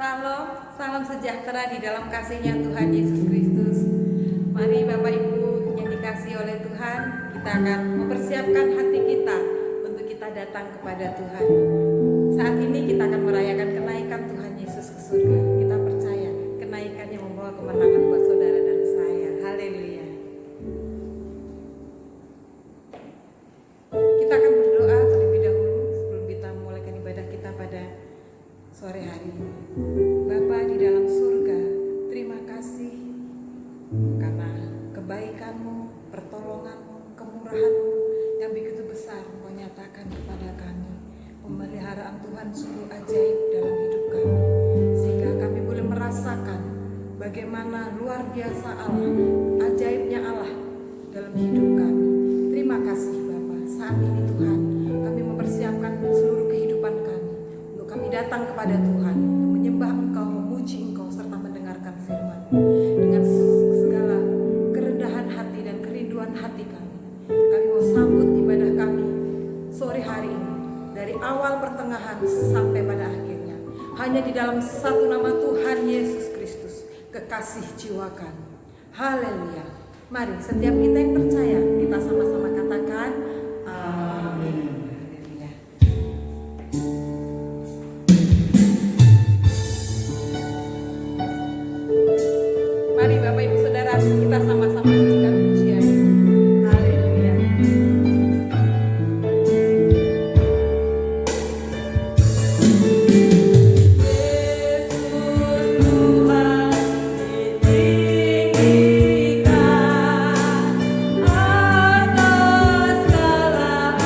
Salam, salam sejahtera di dalam kasih-Nya Tuhan Yesus Kristus. Mari Bapak Ibu yang dikasihi oleh Tuhan, kita akan mempersiapkan hati kita untuk kita datang kepada Tuhan. Saat ini kita akan merayakan kenaikan Tuhan Yesus ke surga. Kita percaya kenaikan yang membawa kemenangan buat saudara dan saya. Haleluya. Kita akan berdoa terlebih dahulu sebelum kita memulaikan ibadah kita pada sore hari ini. Bapa di dalam surga, terima kasih karena kebaikan-Mu, pertolongan-Mu, kemurahan-Mu yang begitu besar Engkau nyatakan kepada kami. Pemeliharaan Tuhan sungguh ajaib dalam hidup kami, sehingga kami boleh merasakan bagaimana luar biasa Allah, ajaibnya Allah dalam hidup kami. Terima kasih Bapa. Saat ini Tuhan, kami mempersiapkan seluruh kehidupan kami untuk kami datang kepada Tuhan, menyembah Engkau, memuji Engkau, serta mendengarkan firman dengan segala kerendahan hati dan kerinduan hati kami. Kami mau sambut ibadah kami sore hari ini, dari awal pertengahan sampai pada akhirnya, hanya di dalam satu nama Tuhan Yesus Kristus, kekasih jiwa kami. Haleluya. Mari setiap kita yang percaya, kita sama-sama katakan amin. Haleluya. Mari Bapak Ibu Saudara, kita sama-sama nyanyikan pujian. Haleluya. Yesus Tuhan ditinggikan atas segala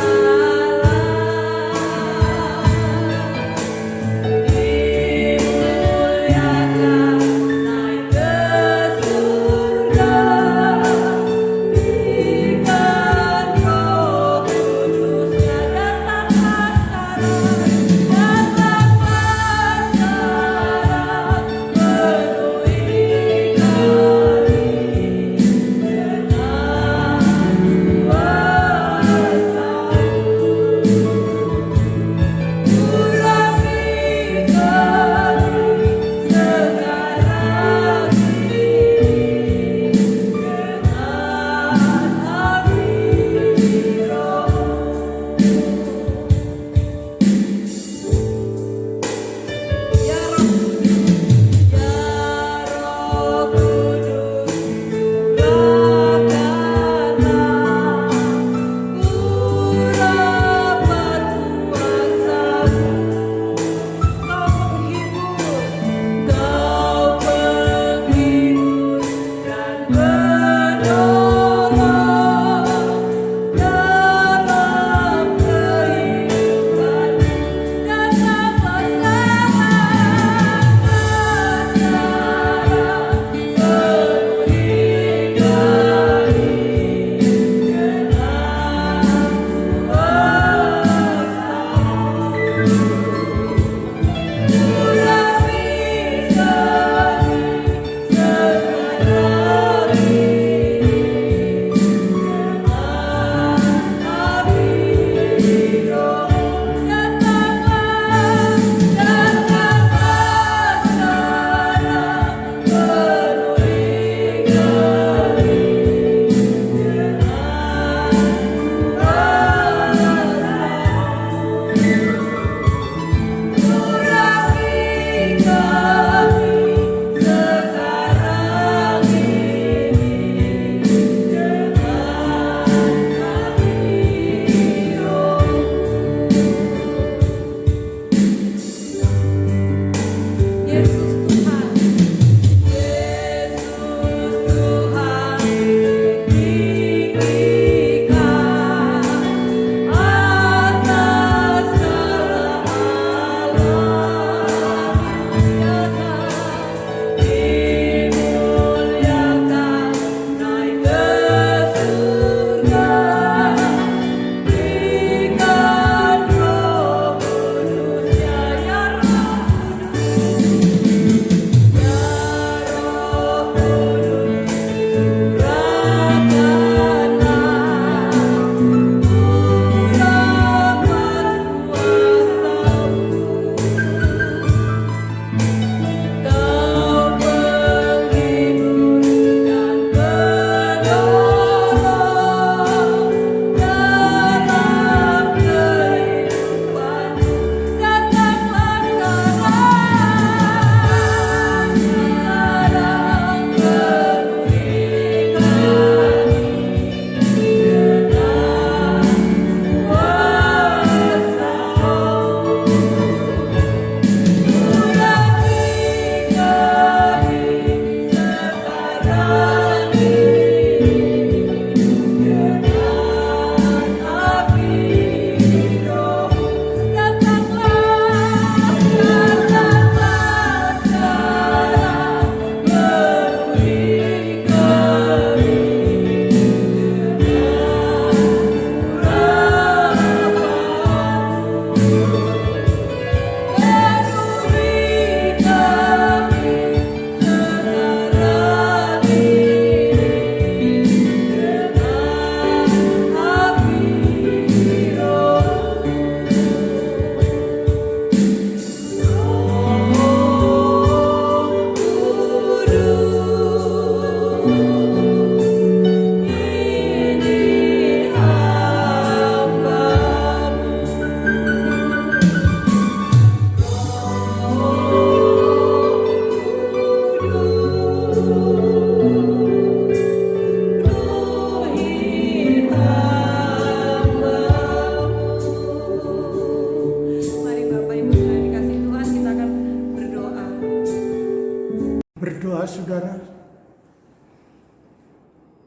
berdoa, saudara.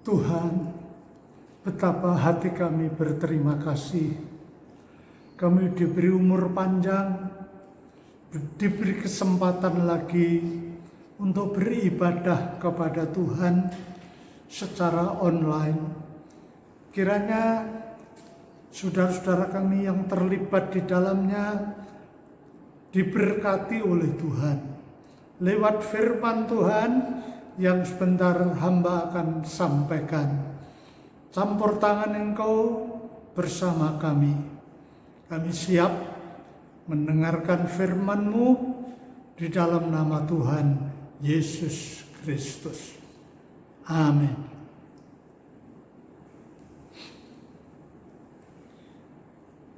Tuhan, betapa hati kami berterima kasih. Kami diberi umur panjang, diberi kesempatan lagi untuk beribadah kepada Tuhan secara online. Kiranya saudara-saudara kami yang terlibat di dalamnya diberkati oleh Tuhan lewat firman Tuhan yang sebentar hamba akan sampaikan. Campur tangan Engkau bersama kami. Kami siap mendengarkan firman-Mu di dalam nama Tuhan Yesus Kristus. Amin.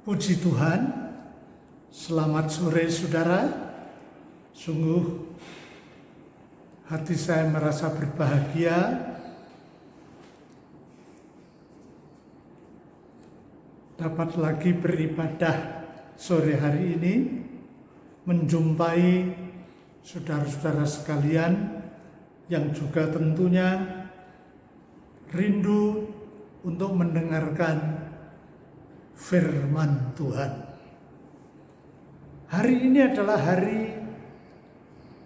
Puji Tuhan. Selamat sore saudara. Sungguh hati saya merasa berbahagia dapat lagi beribadah sore hari ini, menjumpai saudara-saudara sekalian yang juga tentunya rindu untuk mendengarkan firman Tuhan. Hari ini adalah hari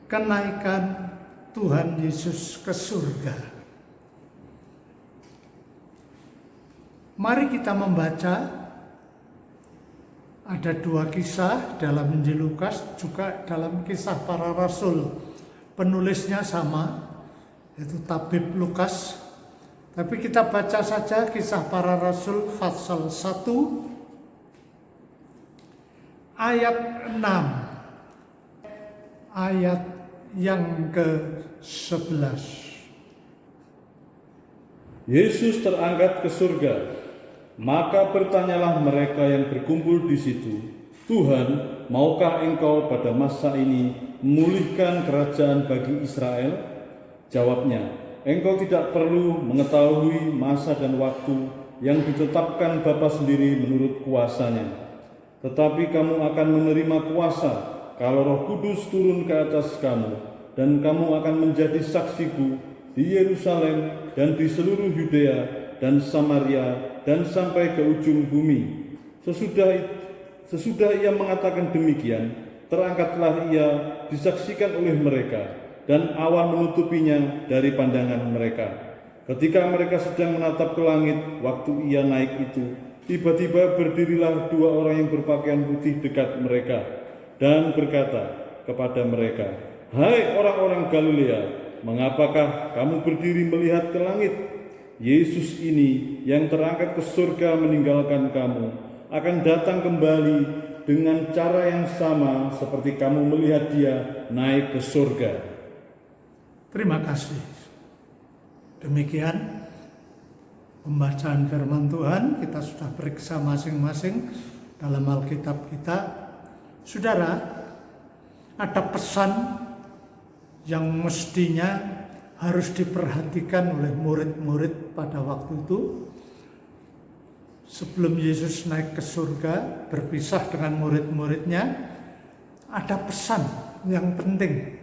kenaikan Tuhan Yesus ke surga. Mari kita membaca, ada dua kisah dalam Injil Lukas, juga dalam Kisah Para Rasul. Penulisnya sama, yaitu Tabib Lukas. Tapi kita baca saja Kisah Para Rasul pasal 1 ayat 6, ayat yang ke-11. Yesus terangkat ke surga, maka bertanyalah mereka yang berkumpul di situ, Tuhan, maukah Engkau pada masa ini memulihkan kerajaan bagi Israel? Jawabnya, Engkau tidak perlu mengetahui masa dan waktu yang ditetapkan Bapa sendiri menurut kuasanya. Tetapi kamu akan menerima kuasa kalau Roh Kudus turun ke atas kamu, dan kamu akan menjadi saksiku di Yerusalem dan di seluruh Yudea dan Samaria dan sampai ke ujung bumi. Sesudah ia mengatakan demikian, terangkatlah ia disaksikan oleh mereka, dan awan menutupinya dari pandangan mereka. Ketika mereka sedang menatap ke langit waktu ia naik itu, tiba-tiba berdirilah dua orang yang berpakaian putih dekat mereka dan berkata kepada mereka, "Hai orang-orang Galilea, mengapakah kamu berdiri melihat ke langit? Yesus ini yang terangkat ke surga meninggalkan kamu akan datang kembali dengan cara yang sama seperti kamu melihat dia naik ke surga." Terima kasih. Demikian pembacaan firman Tuhan. Kita sudah periksa masing-masing dalam Alkitab kita. Saudara, ada pesan yang mestinya harus diperhatikan oleh murid-murid pada waktu itu. Sebelum Yesus naik ke surga, berpisah dengan murid-muridnya, ada pesan yang penting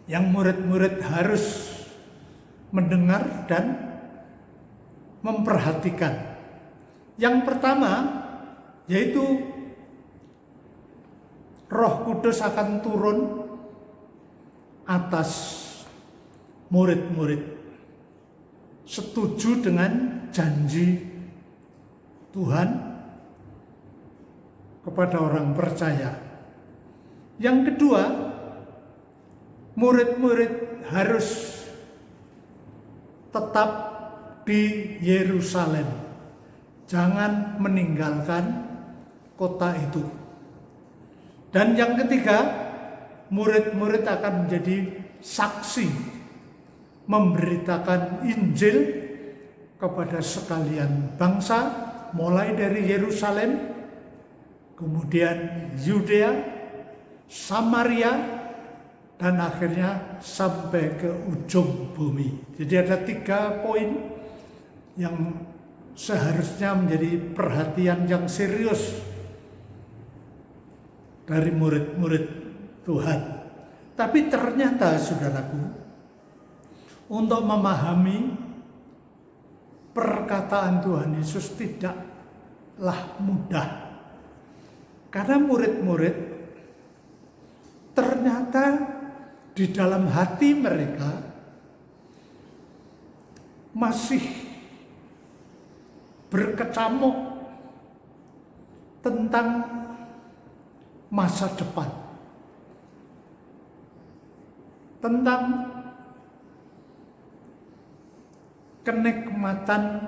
yang murid-murid harus mendengar dan memperhatikan. Yang pertama yaitu Roh Kudus akan turun atas murid-murid, setuju dengan janji Tuhan kepada orang percaya. Yang kedua, murid-murid harus tetap di Yerusalem, jangan meninggalkan kota itu. Dan yang ketiga, murid-murid akan menjadi saksi, memberitakan Injil kepada sekalian bangsa, mulai dari Yerusalem, kemudian Yudea, Samaria, dan akhirnya sampai ke ujung bumi. Jadi ada 3 poin yang seharusnya menjadi perhatian yang serius dari murid-murid Tuhan. Tapi ternyata saudaraku, untuk memahami perkataan Tuhan Yesus tidaklah mudah. Karena murid-murid ternyata di dalam hati mereka masih berkecamuk tentang masa depan, tentang kenikmatan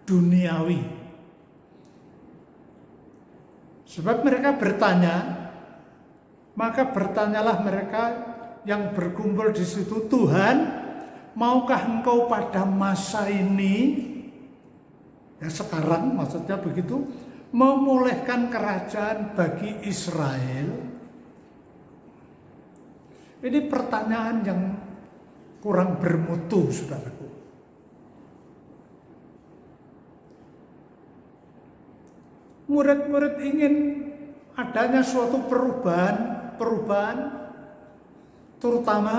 duniawi. Sebab mereka bertanya, maka bertanyalah mereka yang berkumpul di situ, Tuhan, maukah Engkau pada masa ini, ya sekarang maksudnya begitu, memulihkan kerajaan bagi Israel? Ini pertanyaan yang kurang bermutu, saudaraku. Murid-murid ingin adanya suatu perubahan, terutama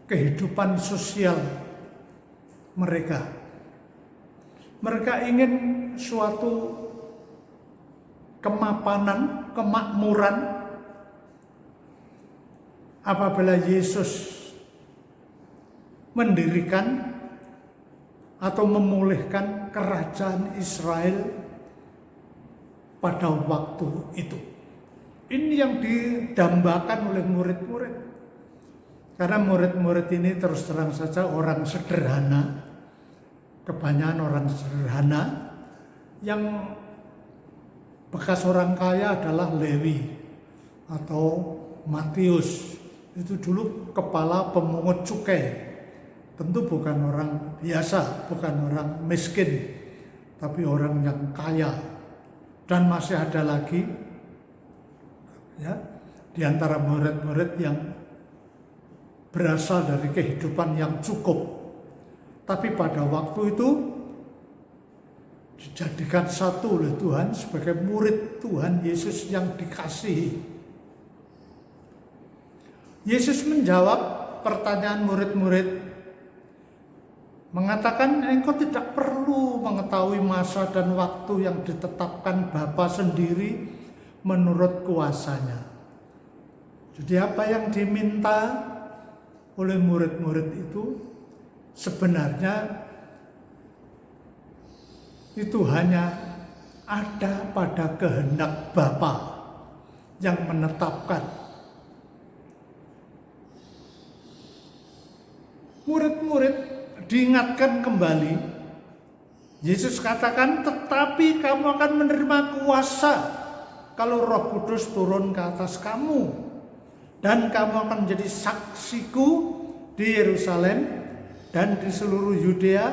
kehidupan sosial mereka. Mereka ingin suatu kemapanan, kemakmuran apabila Yesus mendirikan atau memulihkan kerajaan Israel pada waktu itu. Ini yang didambakan oleh murid-murid. Karena murid-murid ini terus terang saja orang sederhana, kebanyakan orang sederhana, yang bekas orang kaya adalah Lewi atau Matius. Itu dulu kepala pemungut cukai. Tentu bukan orang biasa, bukan orang miskin, tapi orang yang kaya. Dan masih ada lagi ya di antara murid-murid yang berasal dari kehidupan yang cukup, tapi pada waktu itu dijadikan satu oleh Tuhan sebagai murid Tuhan Yesus yang dikasihi. Yesus menjawab pertanyaan murid-murid, mengatakan engkau tidak perlu mengetahui masa dan waktu yang ditetapkan Bapa sendiri menurut kuasanya. Jadi apa yang diminta oleh murid-murid itu sebenarnya itu hanya ada pada kehendak Bapa yang menetapkan. Murid-murid diingatkan kembali, Yesus katakan, tetapi kamu akan menerima kuasa kalau Roh Kudus turun ke atas kamu, dan kamu akan menjadi saksiku di Yerusalem dan di seluruh Yudea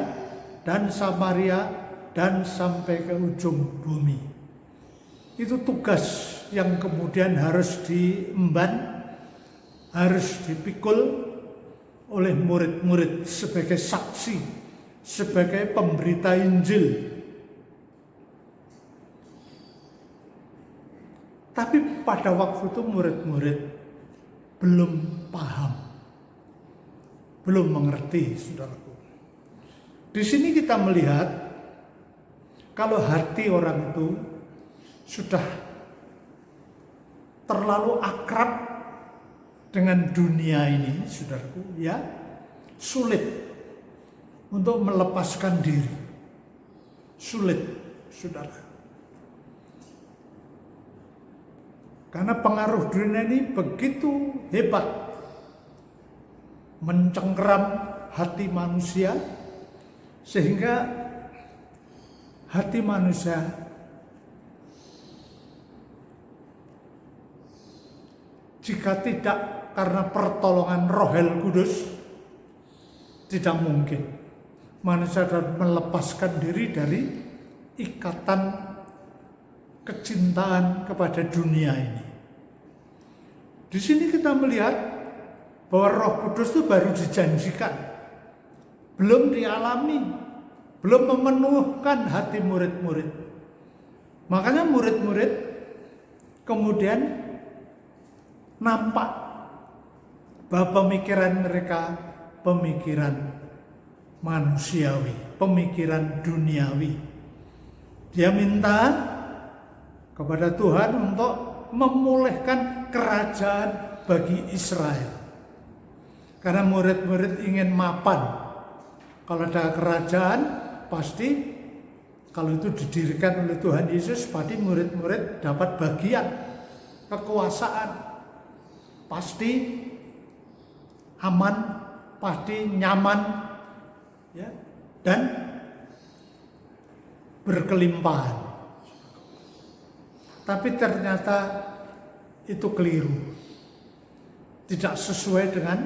dan Samaria dan sampai ke ujung bumi. Itu tugas yang kemudian harus diemban, harus dipikul oleh murid-murid sebagai saksi, sebagai pemberita Injil. Tapi pada waktu itu murid-murid belum paham, belum mengerti, saudaraku. Di sini kita melihat kalau hati orang itu sudah terlalu akrab dengan dunia ini, saudaraku, ya sulit untuk melepaskan diri. Sulit, saudara. Karena pengaruh dunia ini begitu hebat, mencengkeram hati manusia, sehingga hati manusia jika tidak karena pertolongan Roh Kudus, tidak mungkin manusia dapat melepaskan diri dari ikatan kecintaan kepada dunia ini. Di sini kita melihat bahwa Roh Kudus itu baru dijanjikan, belum dialami, belum memenuhkan hati murid-murid. Makanya murid-murid kemudian nampak bahwa pemikiran mereka pemikiran manusiawi, pemikiran duniawi. Dia minta kepada Tuhan untuk memulihkan kerajaan bagi Israel. Karena murid-murid ingin mapan. Kalau ada kerajaan, pasti kalau itu didirikan oleh Tuhan Yesus, pasti murid-murid dapat bagian kekuasaan. Pasti aman, pasti nyaman, ya, dan berkelimpahan. Tapi ternyata itu keliru, tidak sesuai dengan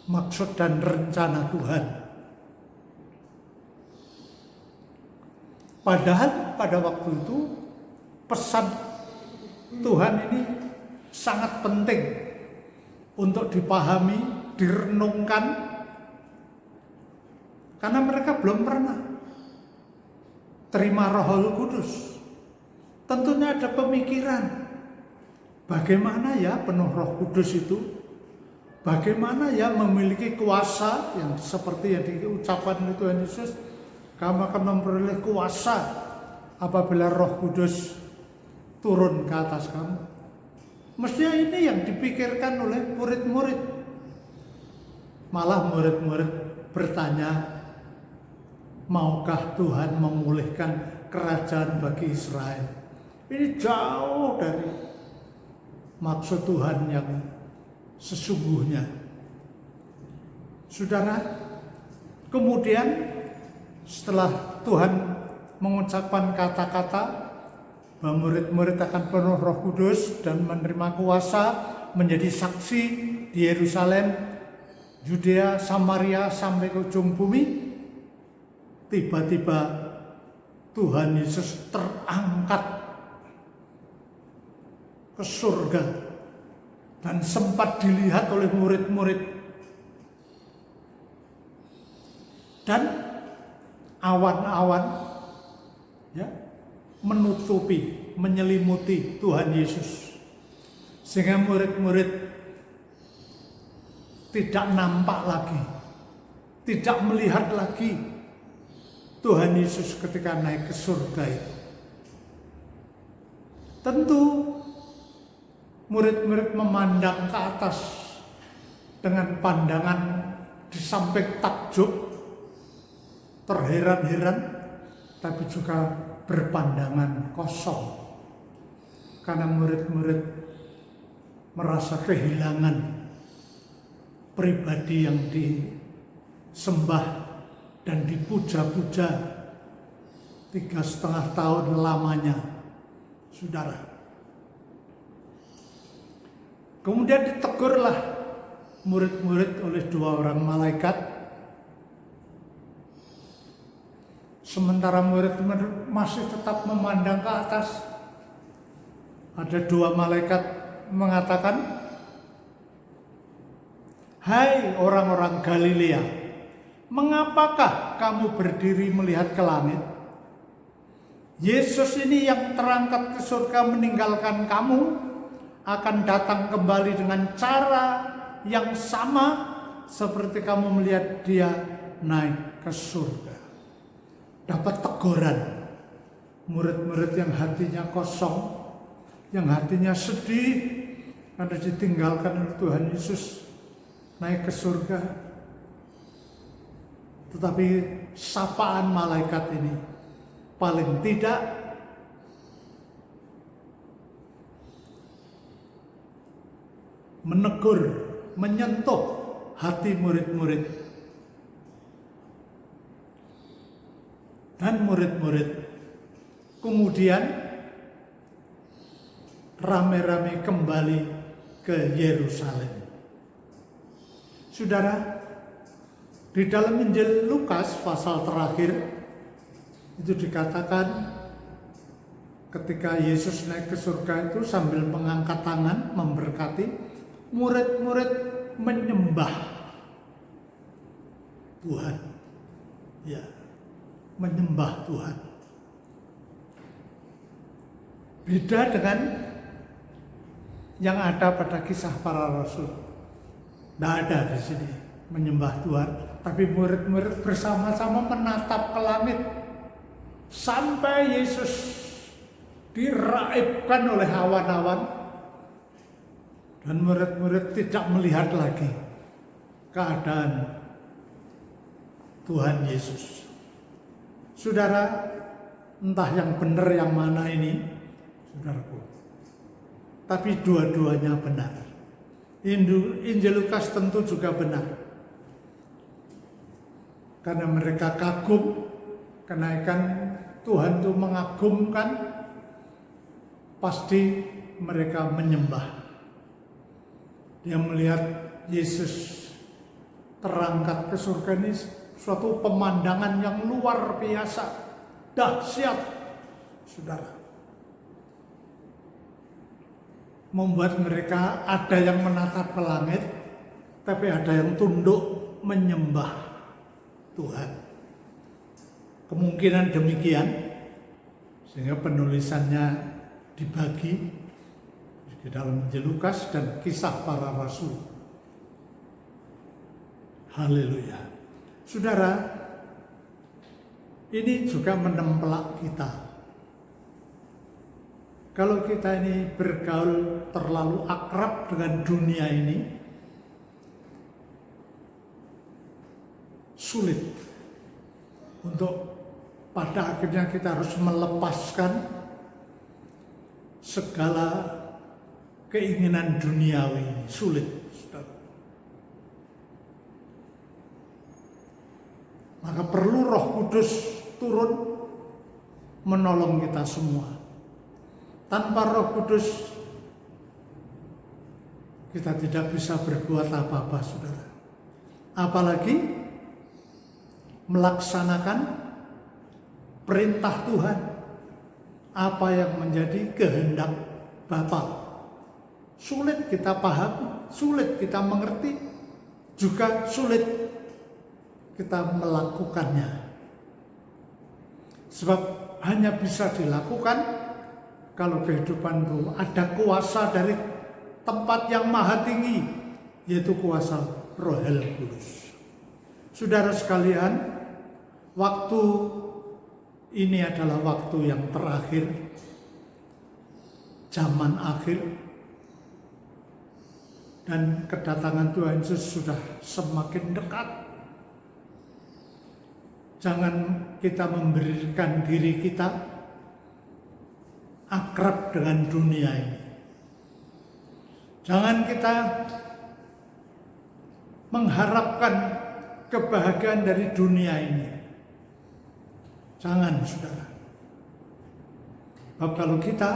maksud dan rencana Tuhan. Padahal pada waktu itu pesan Tuhan ini sangat penting untuk dipahami, direnungkan, karena mereka belum pernah terima Roh Kudus. Tentunya ada pemikiran, bagaimana ya penuh Roh Kudus itu, bagaimana ya memiliki kuasa yang seperti yang diucapkan oleh Tuhan Yesus, kamu akan memperoleh kuasa apabila Roh Kudus turun ke atas kamu. Mestinya ini yang dipikirkan oleh murid-murid. Malah murid-murid bertanya, maukah Tuhan memulihkan kerajaan bagi Israel? Ini jauh dari maksud Tuhan yang sesungguhnya. Saudara, kemudian setelah Tuhan mengucapkan kata-kata bahwa murid-murid akan penuh Roh Kudus dan menerima kuasa menjadi saksi di Yerusalem, Yudea, Samaria sampai ke ujung bumi, tiba-tiba Tuhan Yesus terangkat ke surga dan sempat dilihat oleh murid-murid, dan awan-awan, ya, menutupi, menyelimuti Tuhan Yesus, sehingga murid-murid tidak nampak lagi, tidak melihat lagi Tuhan Yesus ketika naik ke surga itu. Tentu murid-murid memandang ke atas dengan pandangan di samping takjub, terheran-heran, tapi juga berpandangan kosong, karena murid-murid merasa kehilangan pribadi yang disembah dan dipuja-puja 3,5 tahun lamanya, saudara. Kemudian ditegurlah murid-murid oleh 2 orang malaikat. Sementara murid-murid masih tetap memandang ke atas, ada 2 malaikat mengatakan, "Hai orang-orang Galilea, mengapakah kamu berdiri melihat ke langit? Yesus ini yang terangkat ke surga meninggalkan kamu, akan datang kembali dengan cara yang sama seperti kamu melihat dia naik ke surga." Dapat teguran murid-murid yang hatinya kosong, yang hatinya sedih karena ditinggalkan oleh Tuhan Yesus naik ke surga. Tetapi sapaan malaikat ini paling tidak menegur, menyentuh hati murid-murid. Dan murid-murid kemudian rame-rame kembali ke Yerusalem. Saudara, di dalam Injil Lukas pasal terakhir itu dikatakan ketika Yesus naik ke surga itu sambil mengangkat tangan memberkati, murid-murid menyembah Tuhan. Ya, menyembah Tuhan. Beda dengan yang ada pada Kisah Para Rasul. Tidak ada di sini menyembah Tuhan, tapi murid-murid bersama-sama menatap ke langit sampai Yesus diraibkan oleh awan-awan dan murid-murid tidak melihat lagi keadaan Tuhan Yesus. Saudara, entah yang benar yang mana ini, saudaraku, tapi dua-duanya benar. Injil Lukas tentu juga benar, karena mereka kagum kenaikan Tuhan itu mengagumkan, pasti mereka menyembah. Dia melihat Yesus terangkat ke surga, ini suatu pemandangan yang luar biasa, dahsyat, saudara. Membuat mereka ada yang menatap ke langit, tapi ada yang tunduk menyembah Tuhan. Kemungkinan demikian, sehingga penulisannya dibagi di dalam Injil Lukas dan Kisah Para Rasul. Haleluya. Saudara, ini juga menempelak kita. Kalau kita ini bergaul terlalu akrab dengan dunia ini, sulit untuk pada akhirnya kita harus melepaskan segala keinginan duniawi ini. Sulit, saudara. Maka perlu Roh Kudus turun menolong kita semua. Tanpa Roh Kudus kita tidak bisa berbuat apa-apa, saudara. Apalagi melaksanakan perintah Tuhan, apa yang menjadi kehendak Bapa. Sulit kita paham, sulit kita mengerti, juga sulit kita melakukannya. Sebab hanya bisa dilakukan kalau kehidupan itu ada kuasa dari tempat yang maha tinggi, yaitu kuasa Roh Kudus. Saudara sekalian, waktu ini adalah waktu yang terakhir, zaman akhir, dan kedatangan Tuhan Yesus sudah semakin dekat. Jangan kita memberikan diri kita akrab dengan dunia ini. Jangan kita mengharapkan kebahagiaan dari dunia ini. Jangan, saudara. Sebab kalau kita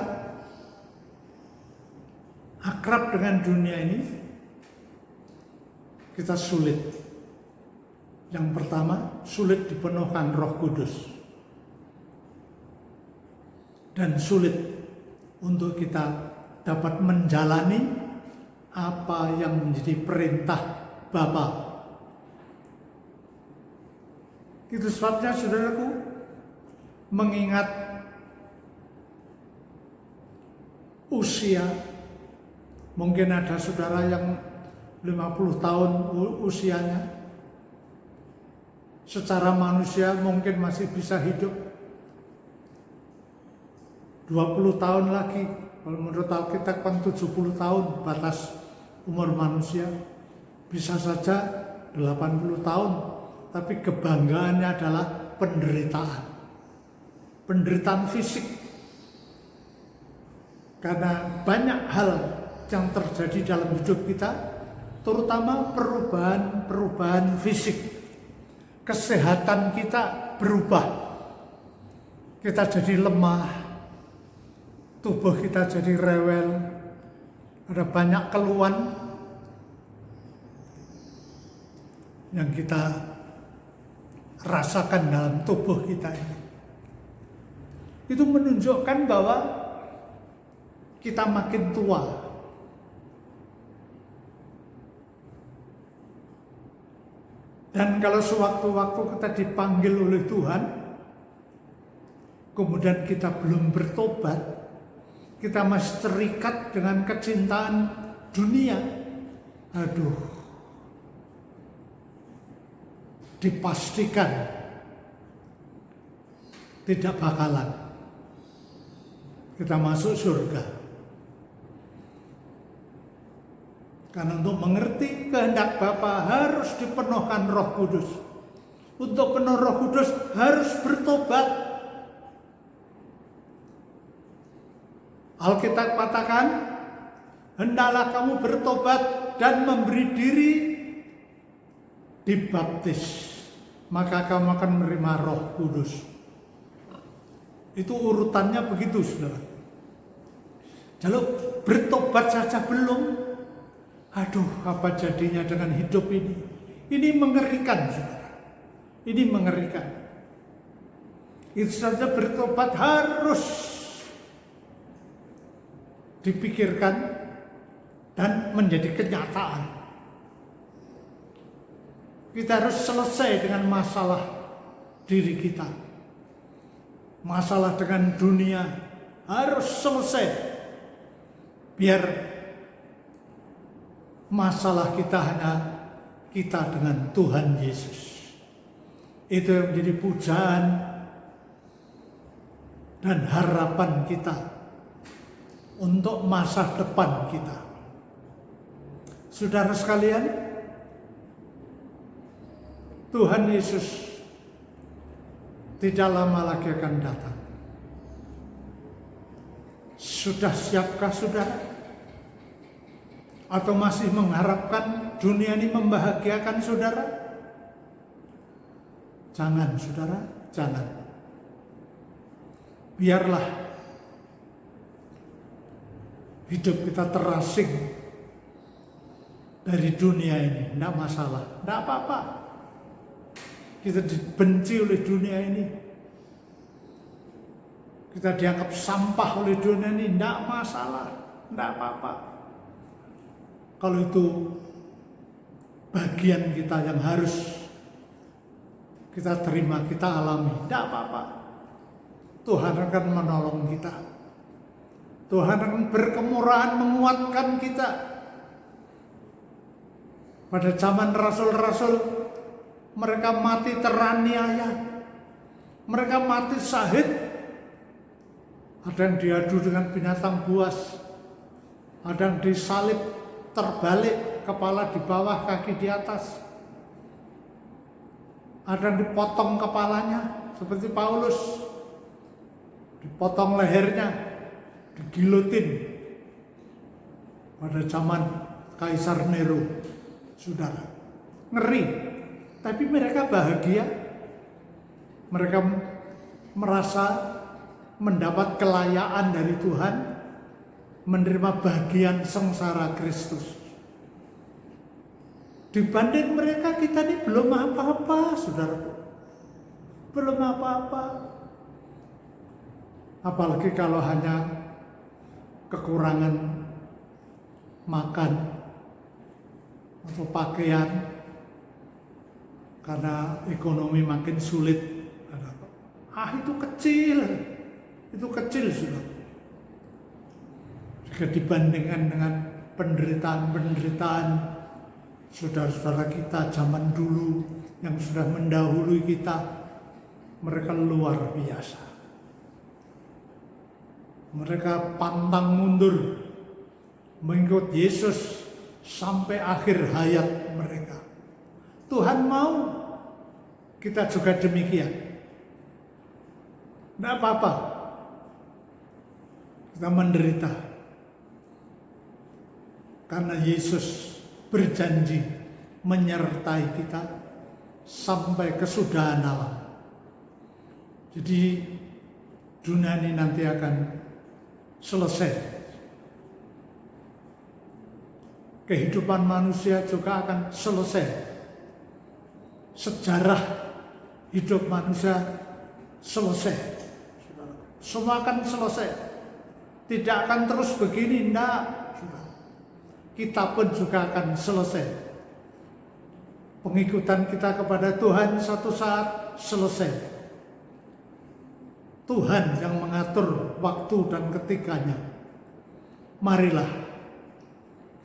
akrab dengan dunia ini, kita sulit. Yang pertama, sulit dipenuhkan Roh Kudus. Dan sulit untuk kita dapat menjalani apa yang menjadi perintah Bapa. Itu sebabnya, saudaraku, mengingat usia, mungkin ada saudara yang 50 tahun usianya, secara manusia mungkin masih bisa hidup 20 tahun lagi. Kalau menurut Alkitab kan 70 tahun batas umur manusia. Bisa saja 80 tahun. Tapi kebanggaannya adalah penderitaan. Penderitaan fisik. Karena banyak hal yang terjadi dalam hidup kita, terutama perubahan fisik. Kesehatan kita berubah. Kita jadi lemah. Tubuh kita jadi rewel, ada banyak keluhan yang kita rasakan dalam tubuh kita ini. Itu menunjukkan bahwa kita makin tua. Dan kalau sewaktu-waktu kita dipanggil oleh Tuhan, kemudian kita belum bertobat, kita masih terikat dengan kecintaan dunia, aduh, dipastikan tidak bakalan kita masuk surga. Karena untuk mengerti kehendak Bapa harus dipenuhkan Roh Kudus. Untuk penuh Roh Kudus harus bertobat. Alkitab katakan, hendaklah kamu bertobat dan memberi diri dibaptis, maka kamu akan menerima Roh Kudus. Itu urutannya begitu, saudara. Kalau bertobat saja belum, aduh, apa jadinya dengan hidup ini? Ini mengerikan, saudara. Ini mengerikan. Itu saja bertobat harus dipikirkan dan menjadi kenyataan. Kita harus selesai dengan masalah diri kita. Masalah dengan dunia harus selesai. Biar masalah kita hanya kita dengan Tuhan Yesus. Itu yang menjadi pujaan dan harapan kita untuk masa depan kita. Saudara sekalian, Tuhan Yesus tidak lama lagi akan datang. Sudah siapkah saudara? Atau masih mengharapkan dunia ini membahagiakan saudara? Jangan saudara, jangan. Biarlah hidup kita terasing dari dunia ini, tidak masalah, tidak apa-apa. Kita dibenci oleh dunia ini, kita dianggap sampah oleh dunia ini, tidak masalah, tidak apa-apa. Kalau itu bagian kita yang harus kita terima, kita alami, tidak apa-apa. Tuhan akan menolong kita. Tuhan akan berkemurahan menguatkan kita. Pada zaman rasul-rasul, mereka mati teraniaya, mereka mati syahid. Ada yang diadu dengan binatang buas, ada yang disalib terbalik, kepala di bawah, kaki di atas. Ada yang dipotong kepalanya, seperti Paulus, dipotong lehernya, digilotin pada zaman Kaisar Nero, saudara. Ngeri, tapi mereka bahagia. Mereka merasa mendapat kelayaan dari Tuhan, menerima bagian sengsara Kristus. Dibanding mereka, kita ini belum apa-apa, saudara. Belum apa-apa. Apalagi kalau hanya kekurangan makan atau pakaian karena ekonomi makin sulit. Itu kecil sudah. Jika dibandingkan dengan penderitaan saudara-saudara kita zaman dulu yang sudah mendahului kita, mereka luar biasa. Mereka pantang mundur mengikut Yesus sampai akhir hayat mereka. Tuhan mau kita juga demikian. Tidak apa-apa kita menderita, karena Yesus berjanji menyertai kita sampai kesudahan alam. Jadi dunia ini nanti akan selesai. Kehidupan manusia juga akan selesai. Sejarah hidup manusia selesai. Semua akan selesai. Tidak akan terus begini, enggak. Kita pun juga akan selesai. Pengikutan kita kepada Tuhan satu saat selesai. Tuhan yang mengatur waktu dan ketikanya. marilah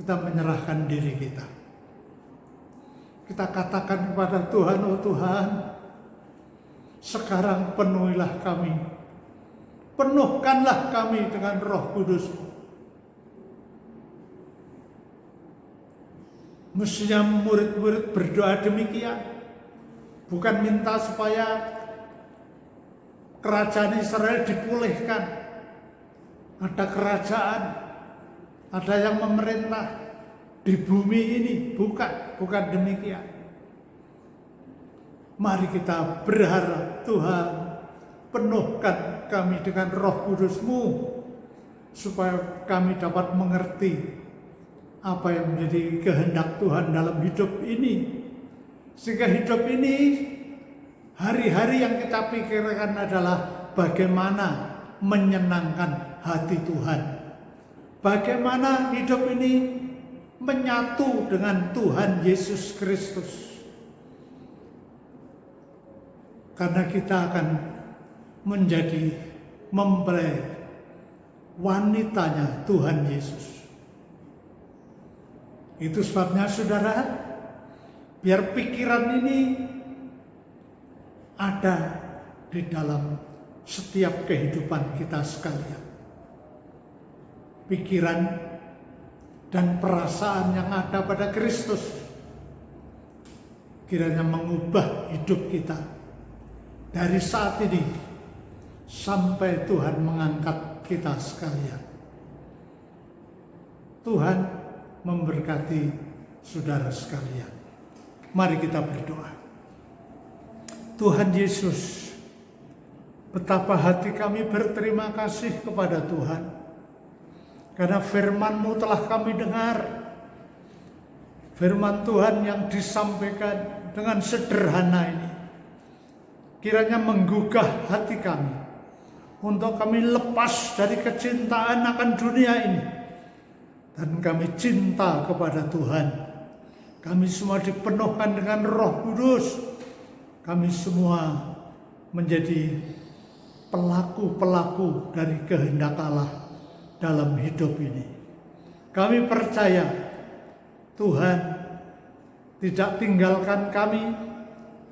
kita menyerahkan diri kita. Kita katakan kepada Tuhan, oh Tuhan, sekarang penuhilah kami. Penuhkanlah kami dengan Roh Kudus-Mu. Mestinya murid-murid berdoa demikian. Bukan minta supaya kerajaan Israel dipulihkan. Ada kerajaan, ada yang memerintah di bumi ini. Bukan demikian. Mari kita berharap, Tuhan, penuhkan kami dengan Roh Kudus-Mu, supaya kami dapat mengerti apa yang menjadi kehendak Tuhan dalam hidup ini. Sehingga hidup ini, hari-hari yang kita pikirkan adalah bagaimana menyenangkan hati Tuhan. Bagaimana hidup ini menyatu dengan Tuhan Yesus Kristus. Karena kita akan menjadi mempelai wanitanya Tuhan Yesus. Itu sebabnya saudara, biar pikiran ini ada di dalam setiap kehidupan kita sekalian. Pikiran dan perasaan yang ada pada Kristus kiranya mengubah hidup kita dari saat ini sampai Tuhan mengangkat kita sekalian. Tuhan memberkati saudara sekalian. Mari kita berdoa. Tuhan Yesus, betapa hati kami berterima kasih kepada Tuhan, karena firman-Mu telah kami dengar. Firman Tuhan yang disampaikan dengan sederhana ini kiranya menggugah hati kami untuk kami lepas dari kecintaan akan dunia ini dan kami cinta kepada Tuhan. Kami semua dipenuhkan dengan Roh Kudus. Kami semua menjadi pelaku-pelaku dari kehendak Allah dalam hidup ini. Kami percaya Tuhan tidak tinggalkan kami.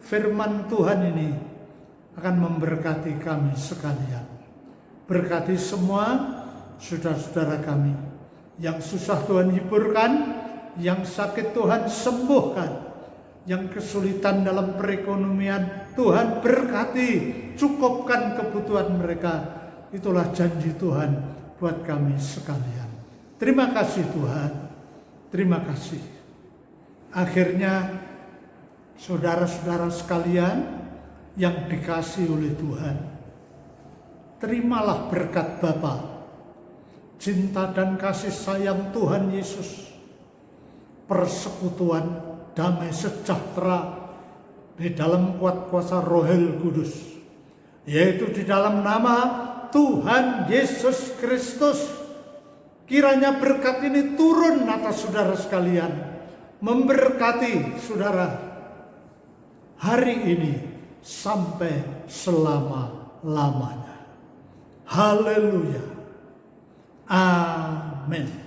Firman Tuhan ini akan memberkati kami sekalian. Berkati semua saudara-saudara kami yang susah Tuhan hiburkan, yang sakit Tuhan sembuhkan, yang kesulitan dalam perekonomian Tuhan berkati, cukupkan kebutuhan mereka. Itulah janji Tuhan buat kami sekalian. Terima kasih Tuhan, terima kasih. Akhirnya saudara-saudara sekalian yang dikasihi oleh Tuhan, terimalah berkat Bapa, cinta dan kasih sayang Tuhan Yesus, persekutuan damai sejahtera di dalam kuat kuasa Rohul Kudus, yaitu di dalam nama Tuhan Yesus Kristus. Kiranya berkat ini turun atas saudara sekalian, memberkati saudara hari ini sampai selama-lamanya. Haleluya. Amin.